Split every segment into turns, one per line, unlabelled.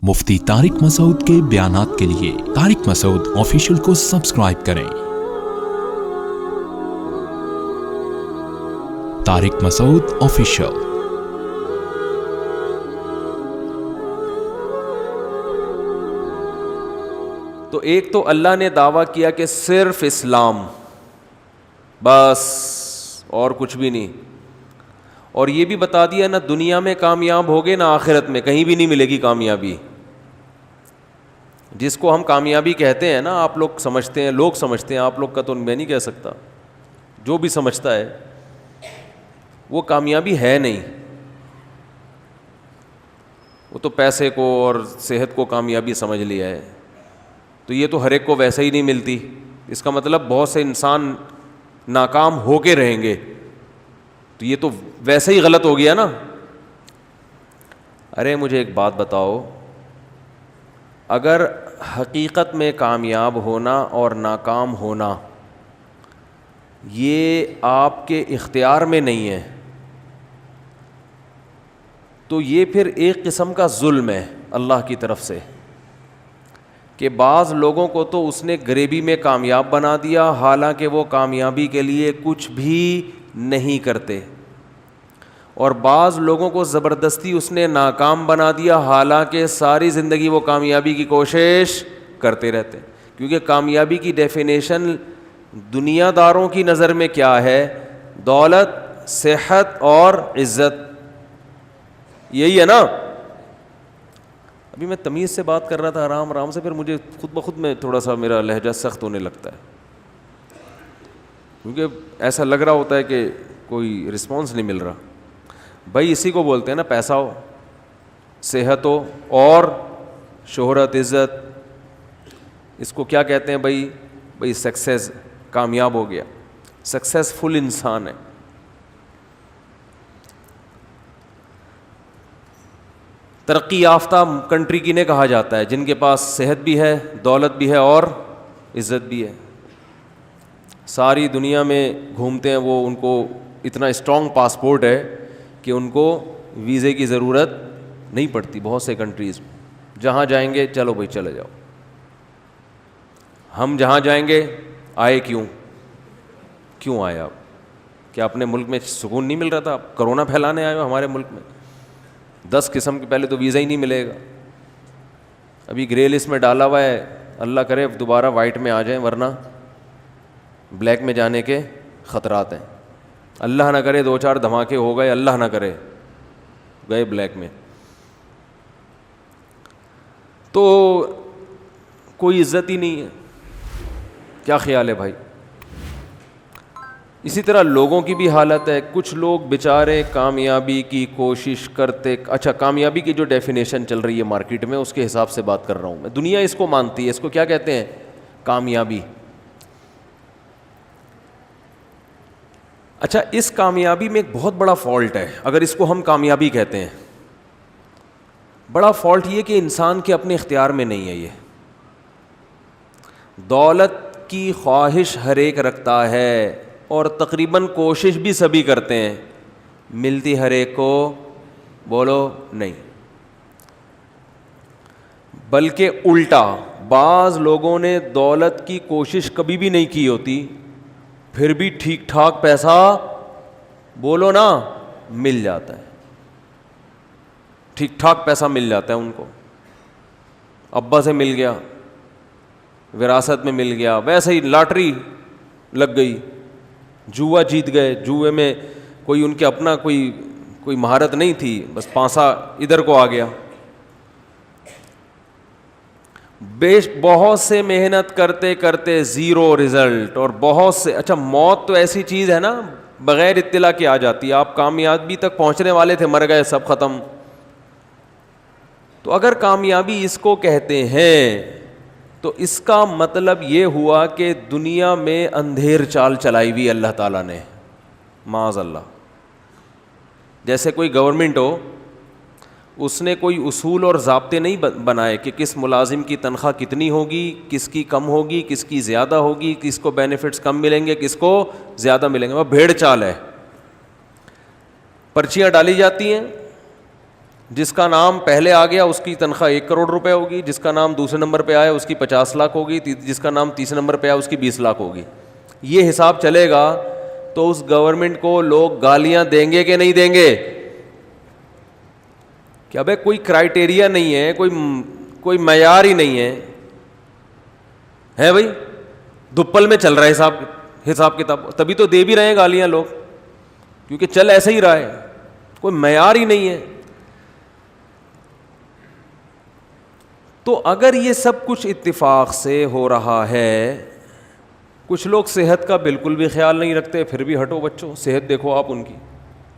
مفتی طارق مسعود کے بیانات کے لیے طارق مسعود آفیشیل کو سبسکرائب کریں۔ طارق مسعود آفیشیل۔
تو ایک تو اللہ نے دعویٰ کیا کہ صرف اسلام، بس اور کچھ بھی نہیں، اور یہ بھی بتا دیا نہ دنیا میں کامیاب ہوگے نہ آخرت میں، کہیں بھی نہیں ملے گی کامیابی۔ جس کو ہم کامیابی کہتے ہیں نا، آپ لوگ سمجھتے ہیں، لوگ سمجھتے ہیں، آپ لوگ کا تو میں نہیں کہہ سکتا، جو بھی سمجھتا ہے وہ کامیابی ہے نہیں، وہ تو پیسے کو اور صحت کو کامیابی سمجھ لیا ہے۔ تو یہ تو ہر ایک کو ویسے ہی نہیں ملتی، اس کا مطلب بہت سے انسان ناکام ہو کے رہیں گے، تو یہ تو ویسے ہی غلط ہو گیا نا۔ ارے مجھے ایک بات بتاؤ، اگر حقیقت میں کامیاب ہونا اور ناکام ہونا یہ آپ کے اختیار میں نہیں ہے، تو یہ پھر ایک قسم کا ظلم ہے اللہ کی طرف سے، کہ بعض لوگوں کو تو اس نے غریبی میں کامیاب بنا دیا، حالانکہ وہ کامیابی کے لیے کچھ بھی نہیں کرتے، اور بعض لوگوں کو زبردستی اس نے ناکام بنا دیا، حالانکہ ساری زندگی وہ کامیابی کی کوشش کرتے رہتے۔ کیونکہ کامیابی کی ڈیفینیشن دنیا داروں کی نظر میں کیا ہے؟ دولت، صحت اور عزت، یہی ہے نا۔ ابھی میں تمیز سے بات کر رہا تھا، آرام آرام سے، پھر مجھے خود بخود میں تھوڑا سا میرا لہجہ سخت ہونے لگتا ہے، کیونکہ ایسا لگ رہا ہوتا ہے کہ کوئی رسپانس نہیں مل رہا۔ بھائی اسی کو بولتے ہیں نا، پیسہ ہو، صحت ہو اور شہرت، عزت، اس کو کیا کہتے ہیں بھائی سکسیس، کامیاب ہو گیا، سکسیسفل انسان ہے۔ ترقی یافتہ کنٹری کنہیں کہا جاتا ہے؟ جن کے پاس صحت بھی ہے، دولت بھی ہے اور عزت بھی ہے، ساری دنیا میں گھومتے ہیں وہ، ان کو اتنا اسٹرانگ پاسپورٹ ہے کہ ان کو ویزے کی ضرورت نہیں پڑتی۔ بہت سے کنٹریز میں جہاں جائیں گے چلو بھائی چلے جاؤ، ہم جہاں جائیں گے آئے کیوں آئے آپ؟ کیا اپنے ملک میں سکون نہیں مل رہا تھا؟ کرونا پھیلانے آئے ہو ہمارے ملک میں؟ 10 قسم کے پہلے تو ویزا ہی نہیں ملے گا، ابھی گرے لسٹ میں ڈالا ہوا ہے، اللہ کرے دوبارہ وائٹ میں آ جائیں، ورنہ بلیک میں جانے کے خطرات ہیں۔ اللہ نہ کرے 2-4 دھماکے ہو گئے، اللہ نہ کرے گئے بلیک میں، تو کوئی عزت ہی نہیں ہے۔ کیا خیال ہے بھائی؟ اسی طرح لوگوں کی بھی حالت ہے، کچھ لوگ بیچارے کامیابی کی کوشش کرتے، اچھا کامیابی کی جو ڈیفینیشن چل رہی ہے مارکیٹ میں اس کے حساب سے بات کر رہا ہوں میں، دنیا اس کو مانتی ہے، اس کو کیا کہتے ہیں؟ کامیابی۔ اچھا اس کامیابی میں ایک بہت بڑا فالٹ ہے، اگر اس کو ہم کامیابی کہتے ہیں، بڑا فالٹ یہ کہ انسان کے اپنے اختیار میں نہیں ہے۔ یہ دولت کی خواہش ہر ایک رکھتا ہے اور تقریباً کوشش بھی سبھی کرتے ہیں، ملتی ہر ایک کو بولو نہیں، بلکہ الٹا بعض لوگوں نے دولت کی کوشش کبھی بھی نہیں کی ہوتی، پھر بھی ٹھیک ٹھاک پیسہ بولو نا مل جاتا ہے، ٹھیک ٹھاک پیسہ مل جاتا ہے ان کو، ابا سے مل گیا، وراثت میں مل گیا، ویسے ہی لاٹری لگ گئی، جوا جیت گئے، جوئے میں کوئی ان کے اپنا کوئی مہارت نہیں تھی، بس پانسا ادھر کو آ گیا۔ بہت سے محنت کرتے کرتے زیرو رزلٹ، اور بہت سے، اچھا موت تو ایسی چیز ہے نا بغیر اطلاع کے آ جاتی ہے، آپ کامیابی تک پہنچنے والے تھے، مر گئے، سب ختم۔ تو اگر کامیابی اس کو کہتے ہیں تو اس کا مطلب یہ ہوا کہ دنیا میں اندھیر چال چلائی ہوئی اللہ تعالیٰ نے، معاذ اللہ۔ جیسے کوئی گورنمنٹ ہو، اس نے کوئی اصول اور ضابطے نہیں بنائے کہ کس ملازم کی تنخواہ کتنی ہوگی، کس کی کم ہوگی، کس کی زیادہ ہوگی، کس کو بینیفٹس کم ملیں گے، کس کو زیادہ ملیں گے، وہ بھیڑ چال ہے۔ پرچیاں ڈالی جاتی ہیں، جس کا نام پہلے آ گیا اس کی تنخواہ 1 کروڑ روپے ہوگی, جس کا نام دوسرے نمبر پہ آیا اس کی 50 لاکھ ہوگی, جس کا نام تیسرے نمبر پہ آیا اس کی 20 لاکھ ہوگی. یہ حساب چلے گا تو اس گورنمنٹ کو لوگ گالیاں دیں گے کہ نہیں دیں گے؟ کہ ابے کوئی کرائٹیریا نہیں ہے, کوئی معیار ہی نہیں ہے بھائی, دپل میں چل رہا ہے حساب کتاب, تبھی تو دے بھی رہے ہیں گالیاں لوگ, کیونکہ چل ایسا ہی رہا ہے, کوئی معیار ہی نہیں ہے. تو اگر یہ سب کچھ اتفاق سے ہو رہا ہے, کچھ لوگ صحت کا بالکل بھی خیال نہیں رکھتے, پھر بھی ہٹو بچوں صحت دیکھو آپ ان کی.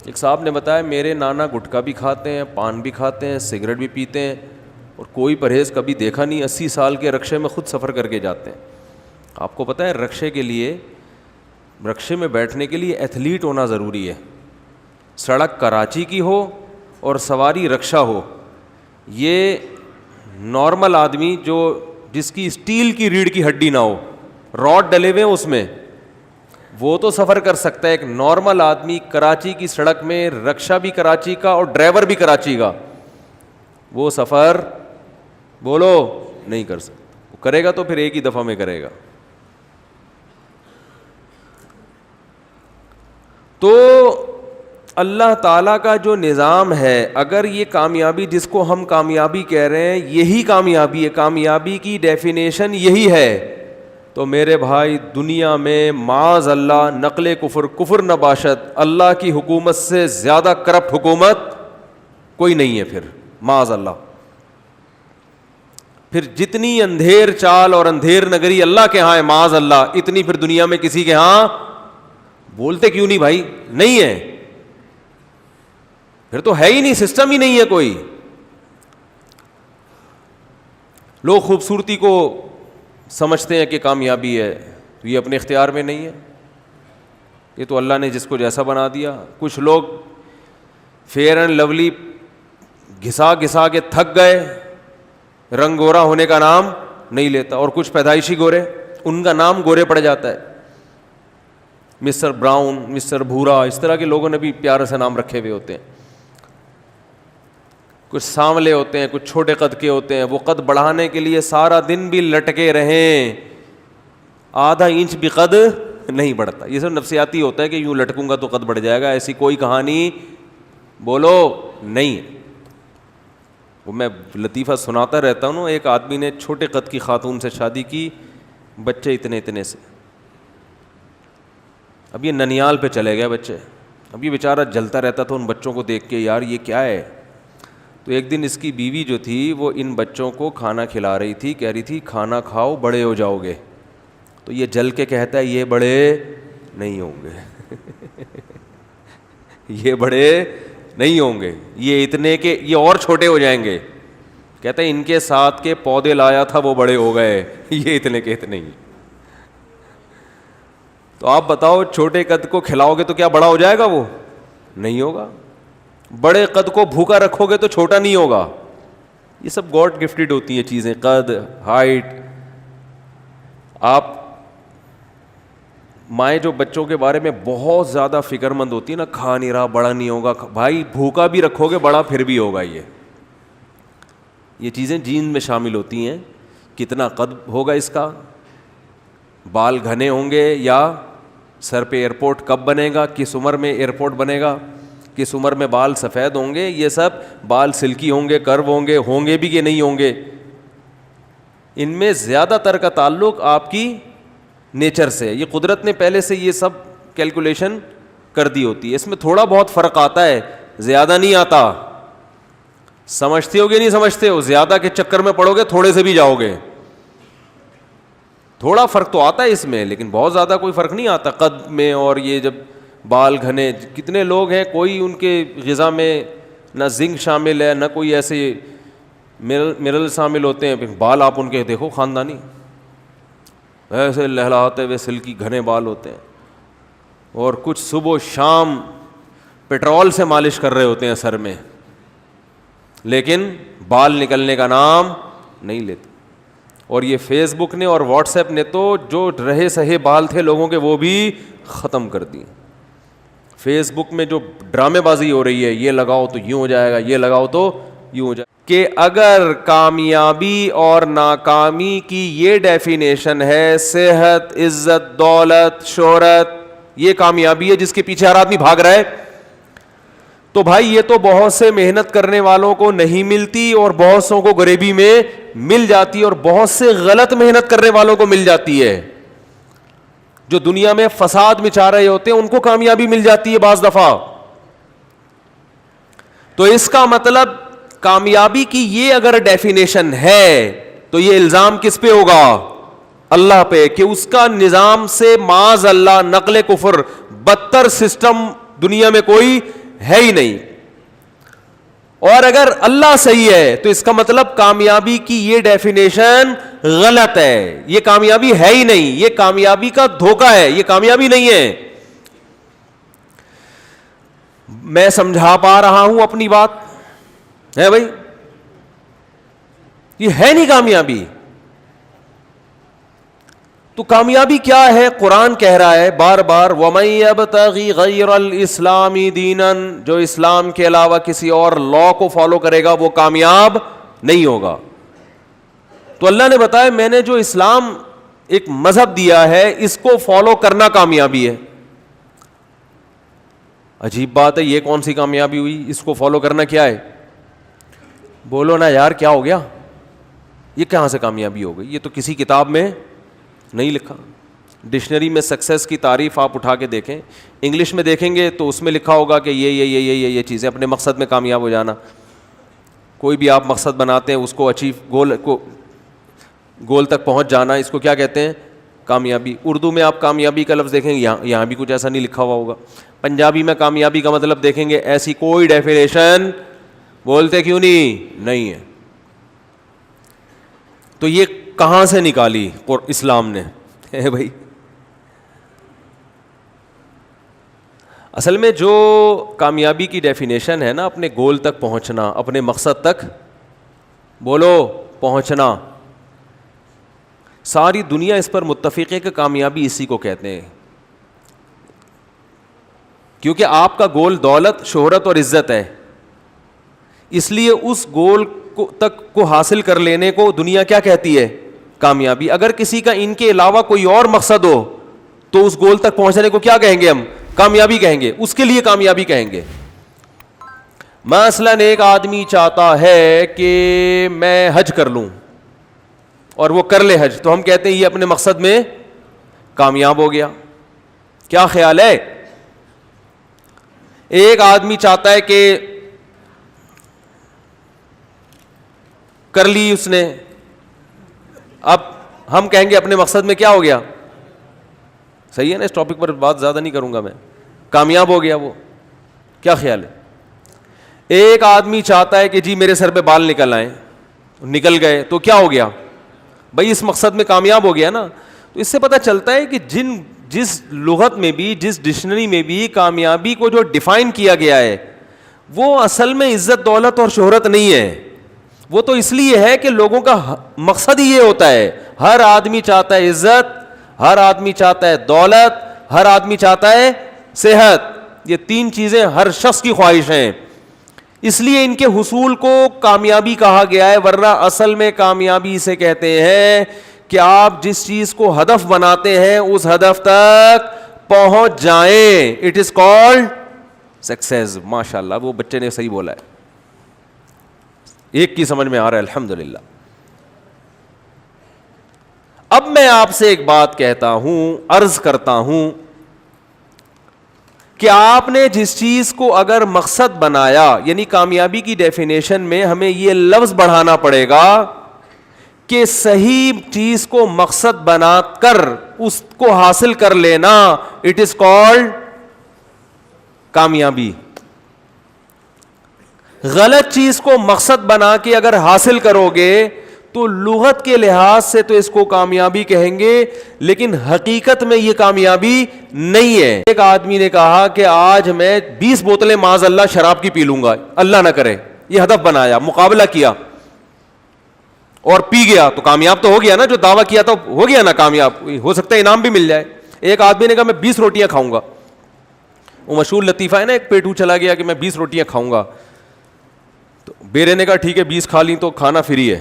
ایک صاحب نے بتایا میرے نانا گٹکا بھی کھاتے ہیں, پان بھی کھاتے ہیں, سگریٹ بھی پیتے ہیں, اور کوئی پرہیز کبھی دیکھا نہیں. 80 سال کے رکشے میں خود سفر کر کے جاتے ہیں. آپ کو پتہ ہے رکشے میں بیٹھنے کے لیے ایتھلیٹ ہونا ضروری ہے. سڑک کراچی کی ہو اور سواری رکشا ہو, یہ نارمل آدمی جس کی اسٹیل کی ریڑھ کی ہڈی نہ ہو, راڈ ڈلے ہوئے ہیں اس میں, وہ تو سفر کر سکتا ہے. ایک نارمل آدمی کراچی کی سڑک میں, رکشا بھی کراچی کا اور ڈرائیور بھی کراچی کا, وہ سفر بولو نہیں کر سکتا. وہ کرے گا تو پھر ایک ہی دفعہ میں کرے گا. تو اللہ تعالیٰ کا جو نظام ہے, اگر یہ کامیابی جس کو ہم کامیابی کہہ رہے ہیں یہی کامیابی ہے, کامیابی کی ڈیفینیشن یہی ہے, تو میرے بھائی دنیا میں معاذ اللہ نقل کفر نباشت, اللہ کی حکومت سے زیادہ کرپٹ حکومت کوئی نہیں ہے پھر, معاذ اللہ. پھر جتنی اندھیر چال اور اندھیر نگری اللہ کے ہاں ہے معاذ اللہ, اتنی پھر دنیا میں کسی کے ہاں بولتے کیوں نہیں بھائی, نہیں ہے. پھر تو ہے ہی نہیں, سسٹم ہی نہیں ہے کوئی. لوگ خوبصورتی کو سمجھتے ہیں کہ کامیابی ہے, تو یہ اپنے اختیار میں نہیں ہے, یہ تو اللہ نے جس کو جیسا بنا دیا. کچھ لوگ فیئر اینڈ لولی گھسا کے تھک گئے, رنگ گورا ہونے کا نام نہیں لیتا, اور کچھ پیدائشی گورے, ان کا نام گورے پڑ جاتا ہے, مسٹر براؤن, مسٹر بھورا, اس طرح کے لوگوں نے بھی پیارے سے نام رکھے ہوئے ہوتے ہیں. کچھ سانولے ہوتے ہیں, کچھ چھوٹے قد کے ہوتے ہیں, وہ قد بڑھانے کے لیے سارا دن بھی لٹکے رہیں, آدھا انچ بھی قد نہیں بڑھتا. یہ سب نفسیاتی ہوتا ہے کہ یوں لٹکوں گا تو قد بڑھ جائے گا, ایسی کوئی کہانی بولو نہیں. وہ میں لطیفہ سناتا رہتا ہوں. ایک آدمی نے چھوٹے قد کی خاتون سے شادی کی, بچے اتنے سے, اب یہ ننیال پہ چلے گئے بچے. اب یہ بیچارہ جلتا رہتا تھا ان بچوں کو دیکھ کے, یار یہ کیا ہے. تو ایک دن اس کی بیوی جو تھی وہ ان بچوں کو کھانا کھلا رہی تھی, کہہ رہی تھی کھانا کھاؤ بڑے ہو جاؤ گے. تو یہ جل کے کہتا ہے یہ بڑے نہیں ہوں گے یہ بڑے نہیں ہوں گے, یہ اتنے کے یہ اور چھوٹے ہو جائیں گے. کہتا ہے ان کے ساتھ کے پودے لایا تھا وہ بڑے ہو گئے, یہ اتنے کے اتنے ہی. تو آپ بتاؤ چھوٹے قد کو کھلاؤ گے تو کیا بڑا ہو جائے گا؟ وہ نہیں ہوگا. بڑے قد کو بھوکا رکھو گے تو چھوٹا نہیں ہوگا. یہ سب گاڈ گفٹڈ ہوتی ہیں چیزیں, قد, ہائٹ. آپ مائیں جو بچوں کے بارے میں بہت زیادہ فکر مند ہوتی ہے نا, کھا نہیں رہا بڑا نہیں ہوگا, بھائی بھوکا بھی رکھو گے بڑا پھر بھی ہوگا. یہ چیزیں جین میں شامل ہوتی ہیں. کتنا قد ہوگا اس کا, بال گھنے ہوں گے یا سر پہ ایئرپورٹ کب بنے گا, کس عمر میں ایئرپورٹ بنے گا, کس عمر میں بال سفید ہوں گے, یہ سب بال سلکی ہوں گے, کرو ہوں گے بھی کہ نہیں ہوں گے. ان میں زیادہ تر کا تعلق آپ کی نیچر سے, یہ قدرت نے پہلے سے یہ سب کیلکولیشن کر دی ہوتی ہے. اس میں تھوڑا بہت فرق آتا ہے, زیادہ نہیں آتا. سمجھتے ہو گے نہیں سمجھتے ہو, زیادہ کے چکر میں پڑو گے تھوڑے سے بھی جاؤ گے. تھوڑا فرق تو آتا ہے اس میں, لیکن بہت زیادہ کوئی فرق نہیں آتا قد میں. اور یہ جب بال گھنے, کتنے لوگ ہیں کوئی ان کے غذا میں نہ زنک شامل ہے نہ کوئی ایسے منرل شامل ہوتے ہیں, بال آپ ان کے دیکھو خاندانی ایسے لہلاتے ہوئے سلکی گھنے بال ہوتے ہیں, اور کچھ صبح و شام پیٹرول سے مالش کر رہے ہوتے ہیں سر میں, لیکن بال نکلنے کا نام نہیں لیتے. اور یہ فیس بک نے اور واٹس ایپ نے تو جو رہے سہے بال تھے لوگوں کے وہ بھی ختم کر دیے. فیس بک میں جو ڈرامے بازی ہو رہی ہے، یہ لگاؤ تو یوں ہو جائے گا، یہ لگاؤ تو یوں ہو جائے گا، کہ اگر کامیابی اور ناکامی کی یہ ڈیفینیشن ہے صحت، عزت، دولت، شہرت، یہ کامیابی ہے جس کے پیچھے ہر آدمی بھاگ رہا ہے، تو بھائی یہ تو بہت سے محنت کرنے والوں کو نہیں ملتی اور بہت سوں کو غریبی میں مل جاتی ہے، اور بہت سے غلط محنت کرنے والوں کو مل جاتی ہے، جو دنیا میں فساد مچا رہے ہوتے ہیں ان کو کامیابی مل جاتی ہے بعض دفعہ. تو اس کا مطلب کامیابی کی یہ اگر ڈیفینیشن ہے تو یہ الزام کس پہ ہوگا؟ اللہ پہ، کہ اس کا نظام سے معاذ اللہ نقل کفر بدتر سسٹم دنیا میں کوئی ہے ہی نہیں. اور اگر اللہ صحیح ہے تو اس کا مطلب کامیابی کی یہ ڈیفینیشن غلط ہے، یہ کامیابی ہے ہی نہیں، یہ کامیابی کا دھوکہ ہے، یہ کامیابی نہیں ہے. میں سمجھا پا رہا ہوں اپنی بات ہے بھائی؟ یہ ہے نہیں کامیابی. تو کامیابی کیا ہے؟ قرآن کہہ رہا ہے بار بار وَمَن يَبْتَغِ غَيْرَ الْإِسْلَامِ دِينًا، جو اسلام کے علاوہ کسی اور لا کو فالو کرے گا وہ کامیاب نہیں ہوگا. تو اللہ نے بتایا میں نے جو اسلام ایک مذہب دیا ہے اس کو فالو کرنا کامیابی ہے. عجیب بات ہے، یہ کون سی کامیابی ہوئی؟ اس کو فالو کرنا کیا ہے؟ بولو نا یار، کیا ہو گیا؟ یہ کہاں سے کامیابی ہو گئی؟ یہ تو کسی کتاب میں نہیں لکھا. ڈکشنری میں سکسیس کی تعریف آپ اٹھا کے دیکھیں، انگلش میں دیکھیں گے تو اس میں لکھا ہوگا کہ یہ چیزیں، اپنے مقصد میں کامیاب ہو جانا. کوئی بھی آپ مقصد بناتے ہیں اس کو اچیو، گول تک پہنچ جانا، اس کو کیا کہتے ہیں؟ کامیابی. اردو میں آپ کامیابی کا لفظ دیکھیں گے، یہاں بھی کچھ ایسا نہیں لکھا ہوا ہوگا. پنجابی میں کامیابی کا مطلب دیکھیں گے، ایسی کوئی ڈیفینیشن بولتے کیوں نہیں ہے. تو یہ کہاں سے نکالی اسلام نے بھائی؟ اصل میں جو کامیابی کی ڈیفینیشن ہے نا، اپنے گول تک پہنچنا، اپنے مقصد تک بولو پہنچنا، ساری دنیا اس پر متفق ہے کہ کامیابی اسی کو کہتے ہیں. کیونکہ آپ کا گول دولت، شہرت اور عزت ہے، اس لیے اس گول کو حاصل کر لینے کو دنیا کیا کہتی ہے؟ کامیابی. اگر کسی کا ان کے علاوہ کوئی اور مقصد ہو تو اس گول تک پہنچنے کو کیا کہیں گے؟ ہم کامیابی کہیں گے، اس کے لیے کامیابی کہیں گے. مثلاً ایک آدمی چاہتا ہے کہ میں حج کر لوں اور وہ کر لے حج، تو ہم کہتے ہیں یہ اپنے مقصد میں کامیاب ہو گیا. کیا خیال ہے؟ ایک آدمی چاہتا ہے کہ کر لی اس نے، اب ہم کہیں گے اپنے مقصد میں کیا ہو گیا؟ صحیح ہے نا؟ اس ٹاپک پر بات زیادہ نہیں کروں گا میں، کامیاب ہو گیا وہ. کیا خیال ہے؟ ایک آدمی چاہتا ہے کہ جی میرے سر پہ بال نکل آئیں، نکل گئے، تو کیا ہو گیا بھائی؟ اس مقصد میں کامیاب ہو گیا نا. تو اس سے پتہ چلتا ہے کہ جس لغت میں بھی، جس ڈکشنری میں بھی کامیابی کو جو ڈیفائن کیا گیا ہے وہ اصل میں عزت، دولت اور شہرت نہیں ہے. وہ تو اس لیے ہے کہ لوگوں کا مقصد ہی یہ ہوتا ہے. ہر آدمی چاہتا ہے عزت، ہر آدمی چاہتا ہے دولت، ہر آدمی چاہتا ہے صحت. یہ تین چیزیں ہر شخص کی خواہش ہیں، اس لیے ان کے حصول کو کامیابی کہا گیا ہے. ورنہ اصل میں کامیابی اسے کہتے ہیں کہ آپ جس چیز کو ہدف بناتے ہیں اس ہدف تک پہنچ جائیں. It is called success. ماشاء اللہ، وہ بچے نے صحیح بولا ہے، ایک کی سمجھ میں آ رہا ہے، الحمدللہ. اب میں آپ سے ایک بات کہتا ہوں، عرض کرتا ہوں کہ آپ نے جس چیز کو اگر مقصد بنایا، یعنی کامیابی کی ڈیفینیشن میں ہمیں یہ لفظ بڑھانا پڑے گا کہ صحیح چیز کو مقصد بنا کر اس کو حاصل کر لینا، اٹ از کالڈ کامیابی. غلط چیز کو مقصد بنا کے اگر حاصل کرو گے تو لغت کے لحاظ سے تو اس کو کامیابی کہیں گے، لیکن حقیقت میں یہ کامیابی نہیں ہے. ایک آدمی نے کہا کہ آج میں 20 بوتلیں معاذ اللہ شراب کی پی لوں گا، اللہ نہ کرے، یہ ہدف بنایا، مقابلہ کیا اور پی گیا، تو کامیاب تو ہو گیا نا؟ جو دعویٰ کیا تھا ہو گیا نا کامیاب، ہو سکتا ہے انعام بھی مل جائے. ایک آدمی نے کہا میں 20 روٹیاں کھاؤں گا، وہ مشہور لطیفہ ہے نا, ایک پیٹو چلا گیا کہ میں 20 روٹیاں کھاؤں گا, تو بیرے نے کہا ٹھیک ہے 20 کھا لیں تو کھانا فری ہے,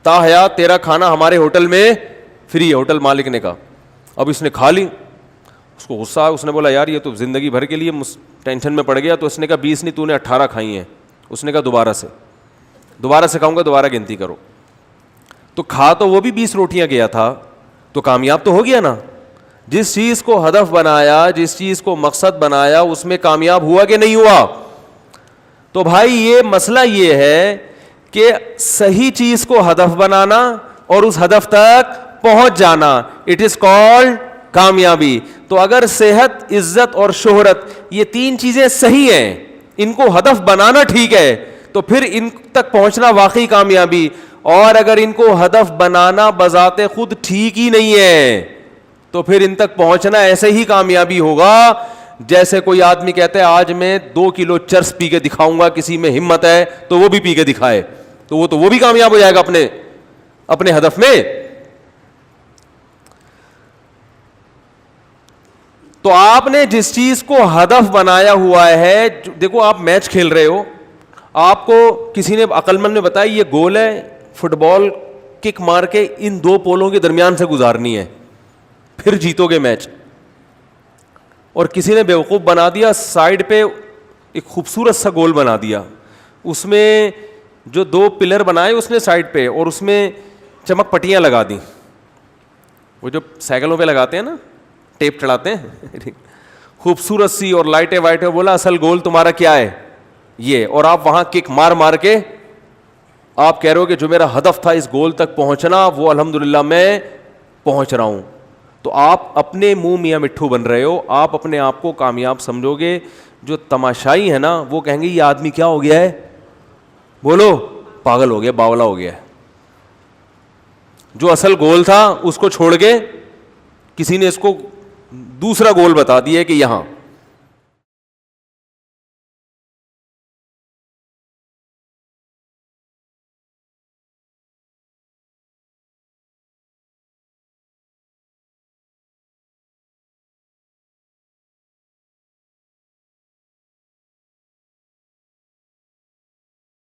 تا حیات تیرا کھانا ہمارے ہوٹل میں فری ہے, ہوٹل مالک نے کہا. اب اس نے کھا لی, اس کو غصہ آیا, اس نے بولا یار یہ تو زندگی بھر کے لیے ٹینشن میں پڑ گیا. تو اس نے کہا 20 نہیں, تو نے 18 کھائی ہیں. اس نے کہا دوبارہ سے کھاؤں گا, دوبارہ گنتی کرو. تو کھا تو وہ بھی 20 روٹیاں گیا تھا, تو کامیاب تو ہو گیا نا. جس چیز کو ہدف بنایا, جس چیز کو مقصد بنایا, اس میں کامیاب ہوا کہ نہیں ہوا؟ تو بھائی یہ مسئلہ یہ ہے کہ صحیح چیز کو ہدف بنانا اور اس ہدف تک پہنچ جانا, اٹ از کالڈ کامیابی. تو اگر صحت, عزت اور شہرت یہ 3 چیزیں صحیح ہیں, ان کو ہدف بنانا ٹھیک ہے, تو پھر ان تک پہنچنا واقعی کامیابی. اور اگر ان کو ہدف بنانا بذات خود ٹھیک ہی نہیں ہے, تو پھر ان تک پہنچنا ایسے ہی کامیابی ہوگا جیسے کوئی آدمی کہتا ہے آج میں 2 کلو چرس پی کے دکھاؤں گا, کسی میں ہمت ہے تو وہ بھی پی کے دکھائے, تو وہ بھی کامیاب ہو جائے گا اپنے ہدف میں. تو آپ نے جس چیز کو ہدف بنایا ہوا ہے, دیکھو آپ میچ کھیل رہے ہو, آپ کو کسی نے عقل مند نے بتایا یہ گول ہے, فٹ بال کک مار کے ان 2 پولوں کے درمیان سے گزارنی ہے, پھر جیتو گے میچ. اور کسی نے بیوقوف بنا دیا, سائڈ پہ ایک خوبصورت سا گول بنا دیا, اس میں جو 2 پلر بنائے اس نے سائڈ پہ, اور اس میں چمک پٹیاں لگا دیں, وہ جو سائیکلوں پہ لگاتے ہیں نا, ٹیپ چڑھاتے ہیں خوبصورت سی, اور لائٹیں وائٹیں. بولا اصل گول تمہارا کیا ہے یہ, اور آپ وہاں کک مار کے آپ کہہ رہے ہو کہ جو میرا ہدف تھا اس گول تک پہنچنا, وہ الحمدللہ میں پہنچ رہا ہوں. تو آپ اپنے منہ میاں مٹھو بن رہے ہو, آپ اپنے آپ کو کامیاب سمجھو گے. جو تماشائی ہے نا وہ کہیں گے یہ آدمی کیا ہو گیا ہے, بولو پاگل ہو گیا, باولا ہو گیا ہے. جو اصل گول تھا اس کو چھوڑ کے کسی نے اس کو دوسرا گول بتا دیا کہ یہاں